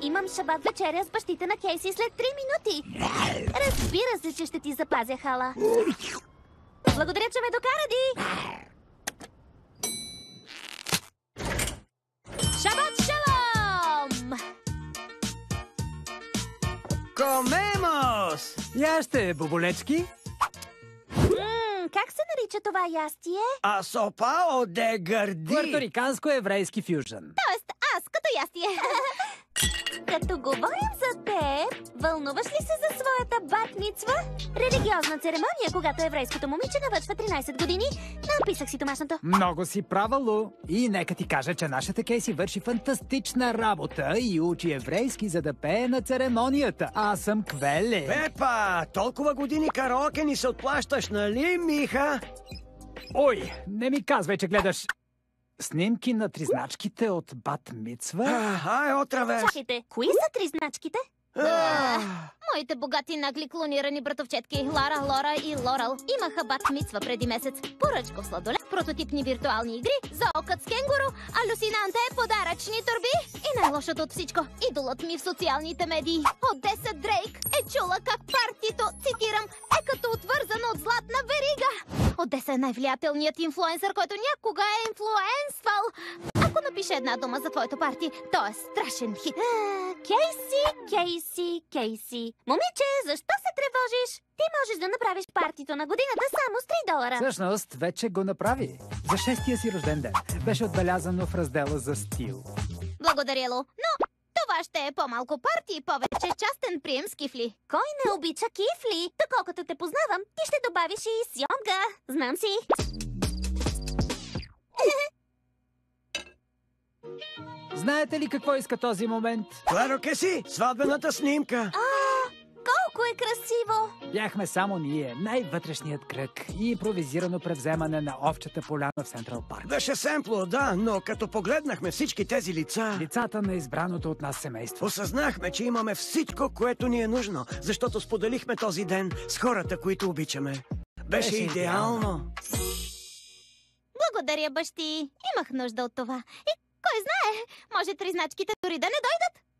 Имам шабат вечеря с бащите на Кейси след 3 минути. Разбира се, че ще ти запазя, Хала. Благодаря, че ме докара, Ди. Шабат шалом! Комемос! Яще, боболечки. Как се нарича това ястие? Асопао де гърди! Пуерториканско-еврейски фюжън. Тоест, аз като ястие. Като говорим за теб, вълнуваш ли се за своята бат-мицва? Религиозна церемония, когато еврейското момиче навършва 13 години. Написах си домашното. Много си права, Лу. И нека ти кажа, че нашата Кейси върши фантастична работа и учи еврейски, за да пее на церемонията. Аз съм Квеле. Пепа, толкова години караоке ни се отплащаш, нали, Миха? Ой, не ми казвай, че гледаш снимки на тризначките от Бат Мицва. Ай, отравеш! Чакайте, кои са тризначките? Моите богати нагли клонирани братовчетки Лара, Лора и Лорал имаха бат-мицва преди месец. Поръчков сладолет, прототипни виртуални игри, зоокът с кенгуру, алюсинанте, подаръчни торби и най-лошото от всичко – идолът ми в социалните медии. Одеса Дрейк е чула как партито, цитирам, е като отвързано от златна верига. Одеса е най-влиятелният инфлуенсър, който някога е инфлуенсвал. Ако напише една дума за твоето парти, то е страшен хит. Кейси. Момиче, защо се тревожиш? Ти можеш да направиш партито на годината само с $3. Всъщност, вече го направи. За 6-тия си рожден ден. Беше отбелязано в раздела за стил. Благодаря, Лу. Но това ще е по-малко парти и повече частен прием с кифли. Кой не обича кифли? Доколкото те познавам, ти ще добавиш и сьомга. Знам си. Знаете ли какво иска този момент? Кларо Кеси, сватбената снимка! Колко е красиво! Бяхме само ние, най-вътрешният кръг и импровизирано превземане на овчата поляна в Централ Парк. Беше семпло, да, но като погледнахме всички тези лица... Лицата на избраното от нас семейство. Осъзнахме, че имаме всичко, което ни е нужно, защото споделихме този ден с хората, които обичаме. Беше идеално! Благодаря, бащи. Имах нужда от това. И кой знае, може тризначките дори да не дойдат.